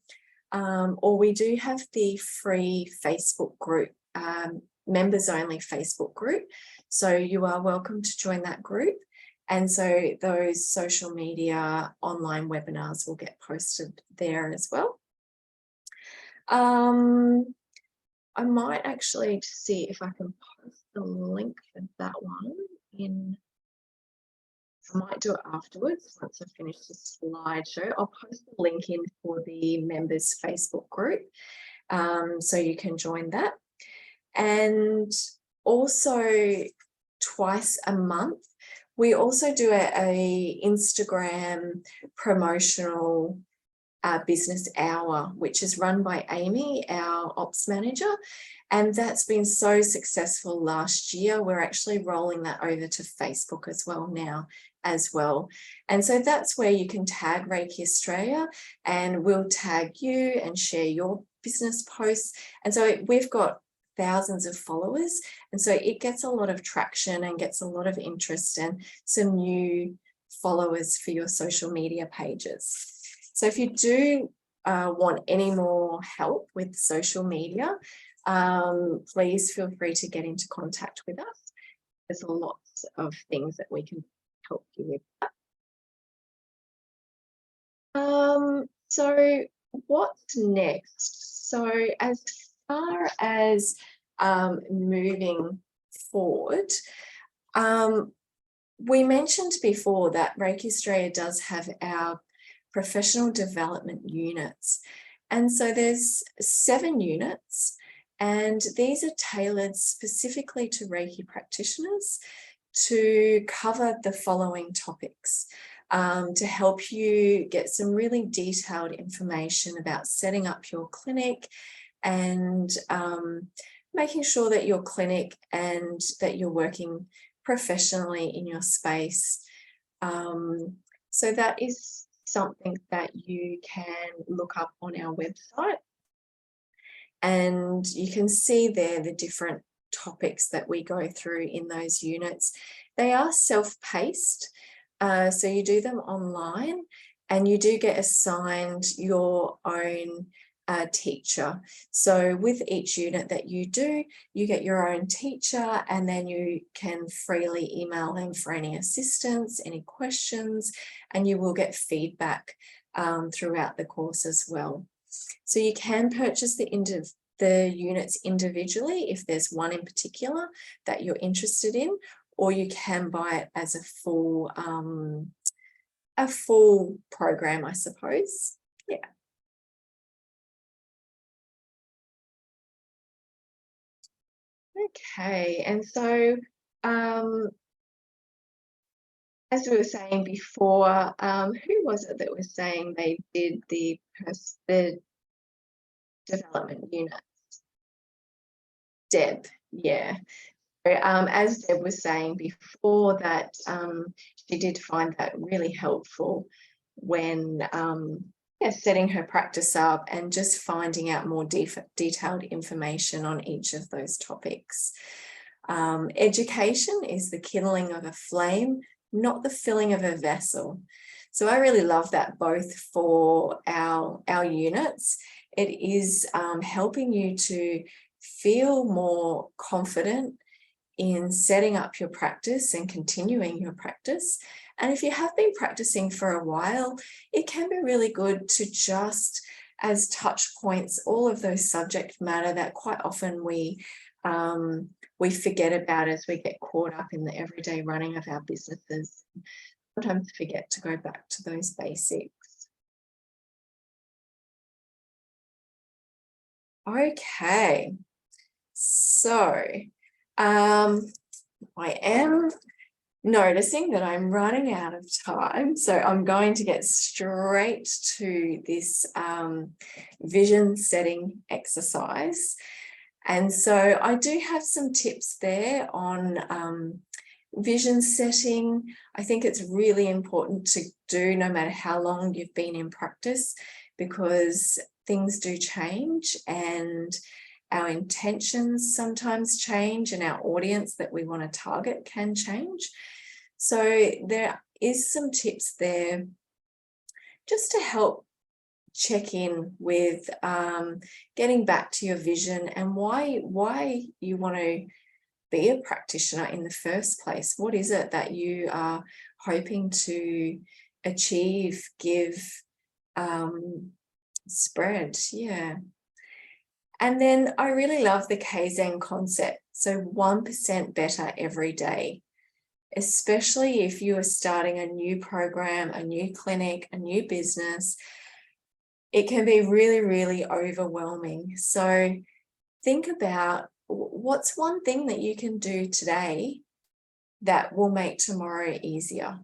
or we do have the free Facebook group, members only Facebook group. So you are welcome to join that group. And so those social media online webinars will get posted there as well. I might actually see if I can post the link for that one in, I might do it afterwards once I finish the slideshow. I'll post the link in for the members Facebook group, so you can join that. And also twice a month, we also do a Instagram promotional business hour, which is run by Amy, our ops manager, and that's been so successful last year. We're actually rolling that over to Facebook as well now as well. And so that's where you can tag Reiki Australia, and we'll tag you and share your business posts. And so we've got thousands of followers, and so it gets a lot of traction and gets a lot of interest and some new followers for your social media pages. So if you do want any more help with social media, please feel free to get into contact with us. There's lots of things that we can help you with that. So what's next? So as far as moving forward, we mentioned before that Reiki Australia does have our professional development units. And so there's 7 units, and these are tailored specifically to Reiki practitioners to cover the following topics, to help you get some really detailed information about setting up your clinic and making sure that your clinic and that you're working professionally in your space. So that is something that you can look up on our website, and you can see there the different topics that we go through in those units. They are self-paced, so you do them online, and you do get assigned your own teacher. So with each unit that you do, you get your own teacher, and then you can freely email them for any assistance, any questions, and you will get feedback throughout the course as well. So you can purchase the units individually if there's one in particular that you're interested in, or you can buy it as a full program, I suppose. Yeah. Okay, and so as we were saying before, who was it that was saying they did the development units? Deb, yeah. So, as Deb was saying before, that she did find that really helpful when setting her practice up and just finding out more detailed information on each of those topics. Education is the kindling of a flame, not the filling of a vessel. So I really love that both for our units. It is helping you to feel more confident in setting up your practice and continuing your practice. And if you have been practicing for a while, it can be really good to just, as touch points, all of those subject matter that quite often we forget about as we get caught up in the everyday running of our businesses. Sometimes forget to go back to those basics. Okay, so I am noticing that I'm running out of time, so I'm going to get straight to this vision setting exercise. And so I do have some tips there on vision setting. I think it's really important to do no matter how long you've been in practice, because things do change and our intentions sometimes change and our audience that we want to target can change. So there is some tips there just to help check in with getting back to your vision and why you want to be a practitioner in the first place. What is it that you are hoping to achieve, give, spread? Yeah. And then I really love the Kaizen concept. So 1% better every day, especially if you are starting a new program, a new clinic, a new business. It can be really, really overwhelming. So think about what's one thing that you can do today that will make tomorrow easier.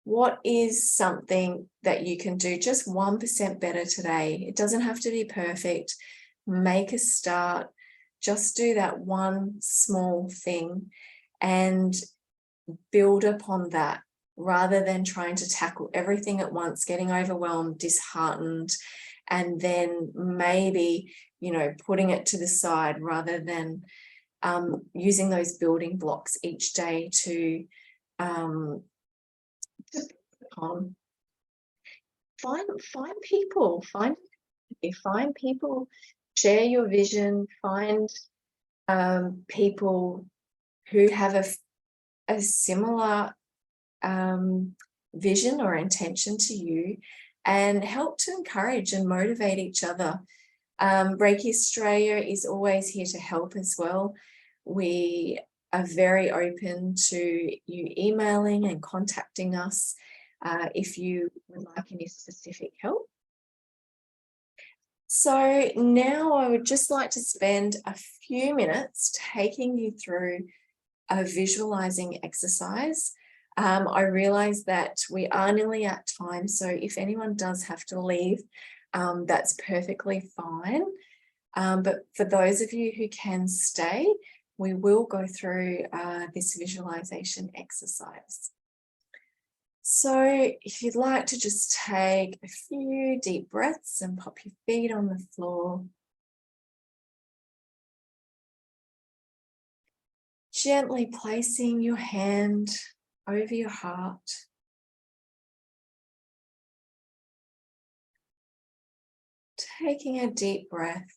What is something that you can do just 1% better today? It doesn't have to be perfect. Make a start. Just do that one small thing and build upon that rather than trying to tackle everything at once, getting overwhelmed, disheartened, and then maybe, putting it to the side rather than using those building blocks each day to find people, share your vision, find people who have a similar vision or intention to you, and help to encourage and motivate each other. Reiki Australia is always here to help as well. We are very open to you emailing and contacting us if you would like any specific help. So now I would just like to spend a few minutes taking you through a visualizing exercise. I realize that we are nearly at time, so if anyone does have to leave, that's perfectly fine. But for those of you who can stay, we will go through this visualization exercise. So if you'd like to just take a few deep breaths and pop your feet on the floor. Gently placing your hand over your heart. Taking a deep breath,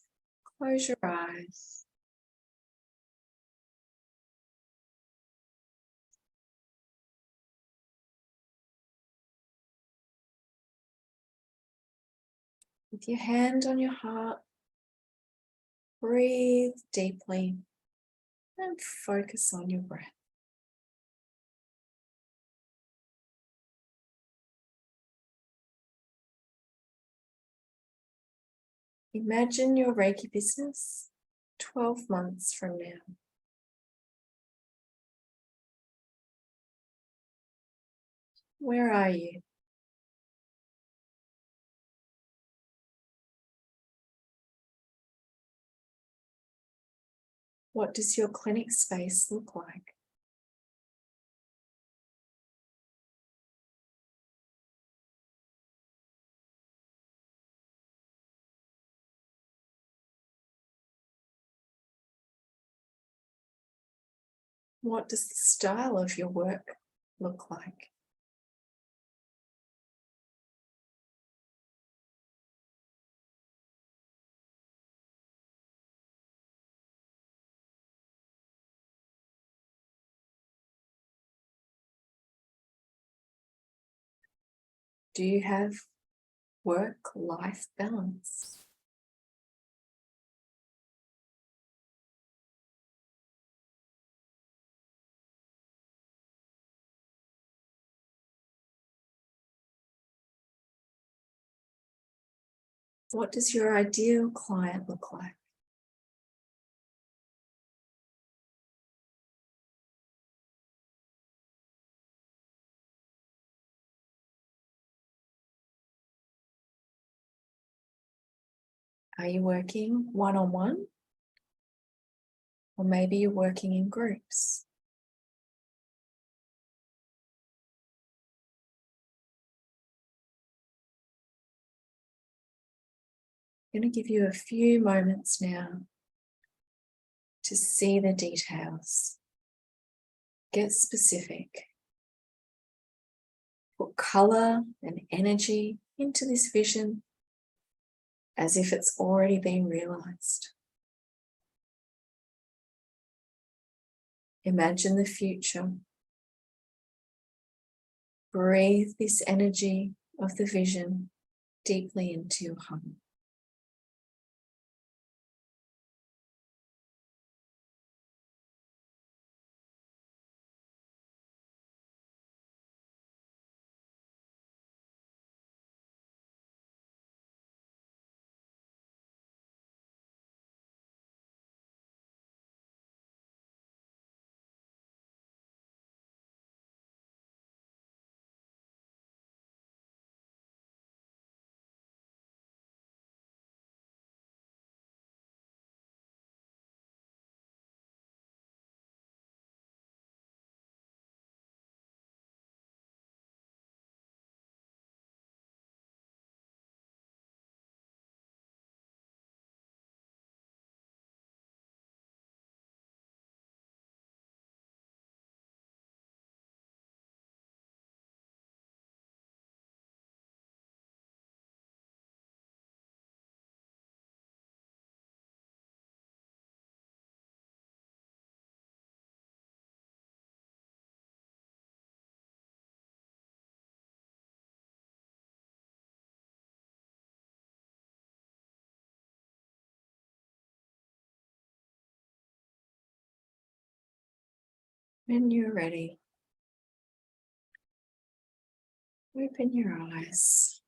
close your eyes. With your hand on your heart, breathe deeply and focus on your breath. Imagine your Reiki business 12 months from now. Where are you? What does your clinic space look like? What does the style of your work look like? Do you have work-life balance? What does your ideal client look like? Are you working one-on-one? Or maybe you're working in groups? I'm going to give you a few moments now to see the details. Get specific. Put colour and energy into this vision as if it's already been realised. Imagine the future. Breathe this energy of the vision deeply into your heart. When you're ready, open your eyes.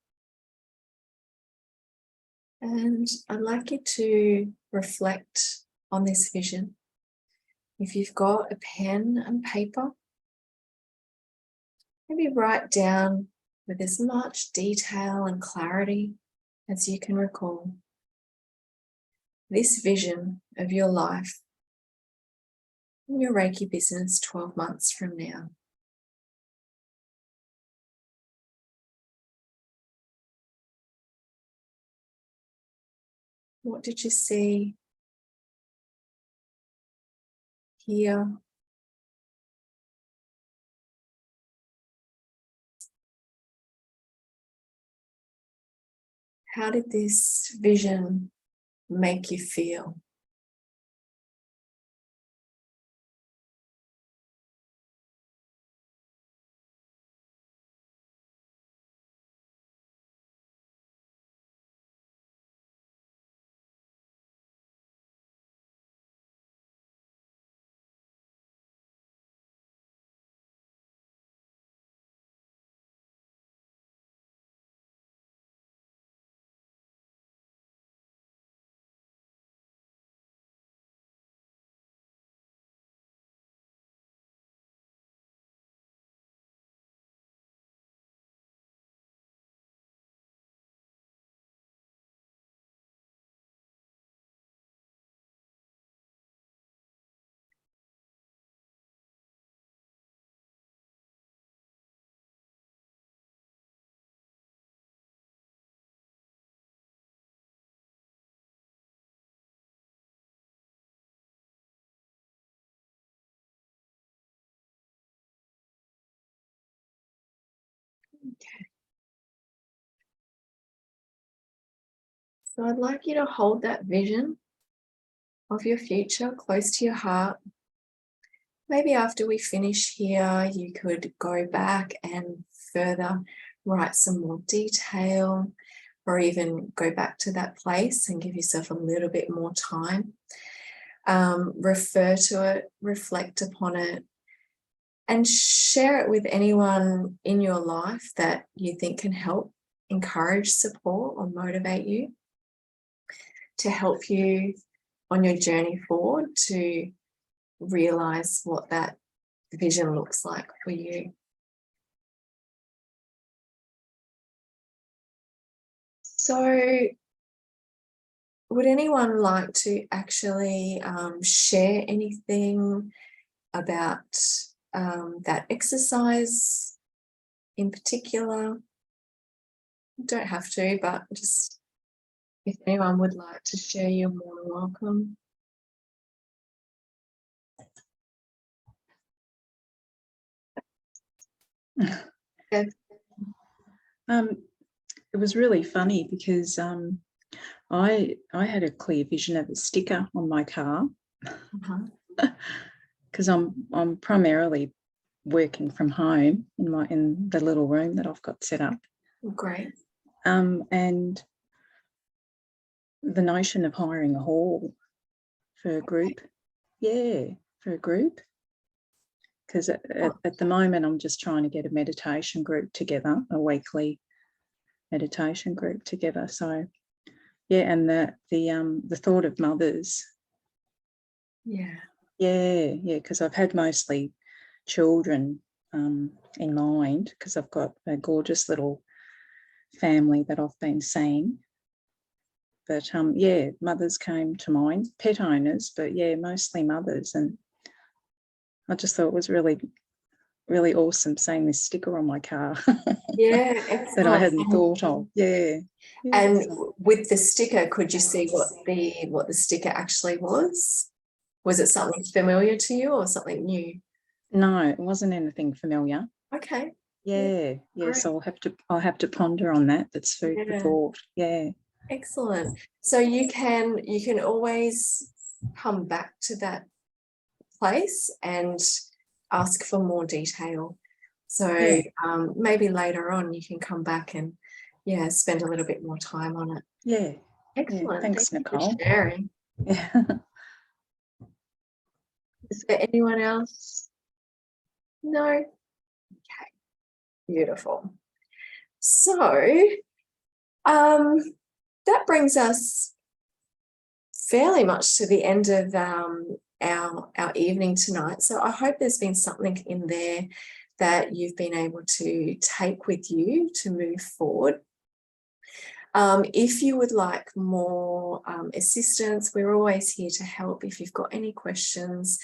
And I'd like you to reflect on this vision. If you've got a pen and paper, maybe write down with as much detail and clarity as you can recall this vision of your life in your Reiki business 12 months from now. What did you see, hear? How did this vision make you feel? Okay. So I'd like you to hold that vision of your future close to your heart. Maybe after we finish here, you could go back and further write some more detail, or even go back to that place and give yourself a little bit more time. Refer to it, reflect upon it, and share it with anyone in your life that you think can help encourage, support, or motivate you to help you on your journey forward to realize what that vision looks like for you. So would anyone like to actually share anything about that exercise in particular? You don't have to, but just if anyone would like to share, you're more than welcome. Okay. It was really funny because I had a clear vision of a sticker on my car, because I'm primarily working from home in the little room that I've got set up. Great. And the notion of hiring a hall for a group, for a group, because at the moment I'm just trying to get a meditation group together, a weekly meditation group together. So and the thought of mothers, because I've had mostly children in mind, because I've got a gorgeous little family that I've been seeing. But mothers came to mind, pet owners, but mostly mothers. And I just thought it was really, really awesome seeing this sticker on my car. Excellent. That I hadn't thought of. And with the sticker, could you see what the sticker actually was? Was it something familiar to you or something new? No, it wasn't anything familiar. Okay. So I'll have to ponder on that. That's food for thought. Excellent. So you can always come back to that place and ask for more detail. So maybe later on you can come back and spend a little bit more time on it. Excellent. Thanks, Nicole. For sharing. Is there anyone else? No? Okay. Beautiful. So that brings us fairly much to the end of our evening tonight. So I hope there's been something in there that you've been able to take with you to move forward. If you would like more assistance, we're always here to help if you've got any questions.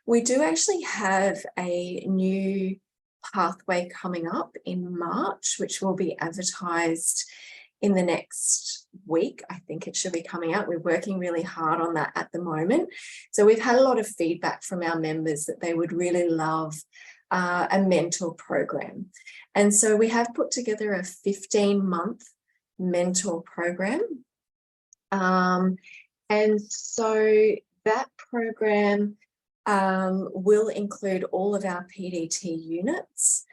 We do actually have a new pathway coming up in March, which will be advertised in the next week. I think it should be coming out. We're working really hard on that at the moment. So we've had a lot of feedback from our members that they would really love a mentor program. And so we have put together a 15-month mentor program. And so that program will include all of our PDT units,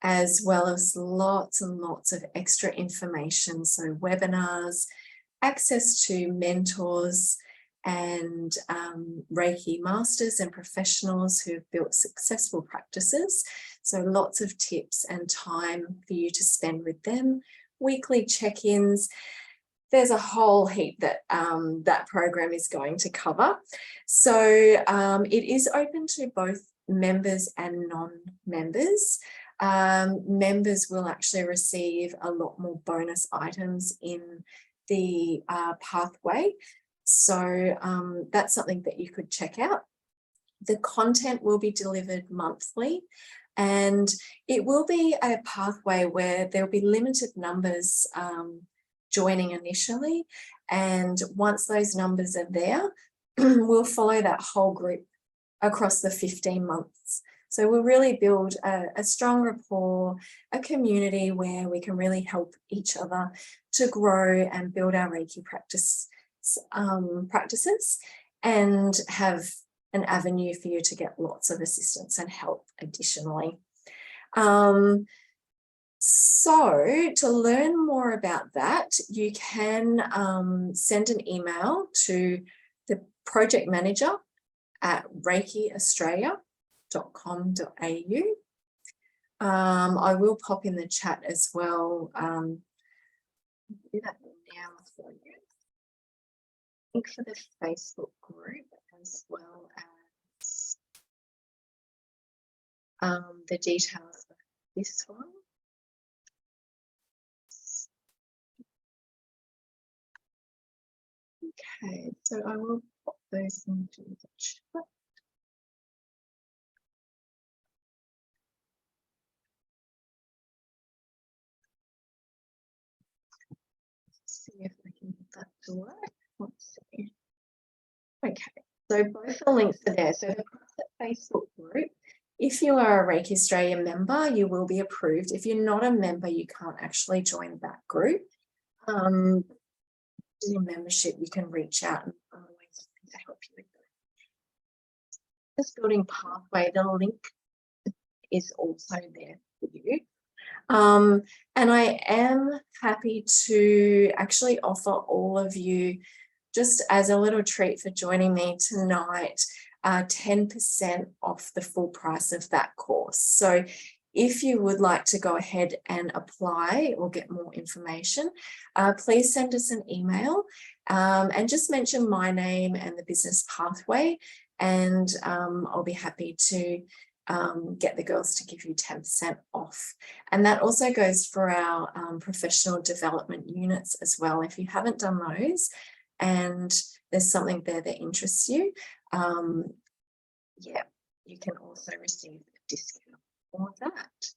as well as lots and lots of extra information. So webinars, access to mentors and Reiki masters and professionals who have built successful practices. So lots of tips and time for you to spend with them, weekly check-ins. There's a whole heap that that program is going to cover. So it is open to both members and non-members. Members will actually receive a lot more bonus items in the pathway. So that's something that you could check out. The content will be delivered monthly, and it will be a pathway where there'll be limited numbers joining initially. And once those numbers are there, we'll follow that whole group across the 15 months. So we'll really build a strong rapport, a community where we can really help each other to grow and build our Reiki practices and have an avenue for you to get lots of assistance and help additionally. So to learn more about that, you can send an email to the project manager at reikiaustralia.com.au. I will pop in the chat as well. Do that now for you. Link for the Facebook group as well as the details of this one. Okay, so I will pop those into the chat. See if I can get that to work. Let's see. Okay, so both the links are there. So the Facebook group, if you are a Reiki Australia member, you will be approved. If you're not a member, you can't actually join that group. In membership, you can reach out and find ways to help you with that. This building pathway, the link is also there for you. And I am happy to actually offer all of you, just as a little treat for joining me tonight, 10% off the full price of that course. So if you would like to go ahead and apply or get more information, please send us an email and just mention my name and the business pathway, and I'll be happy to get the girls to give you 10% off. And that also goes for our professional development units as well. If you haven't done those and there's something there that interests you, yeah, you can also receive a discount for that.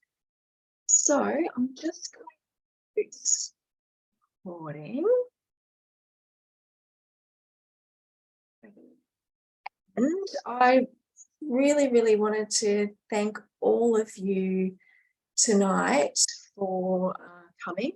So I'm just going to recording. And I really wanted to thank all of you tonight for coming.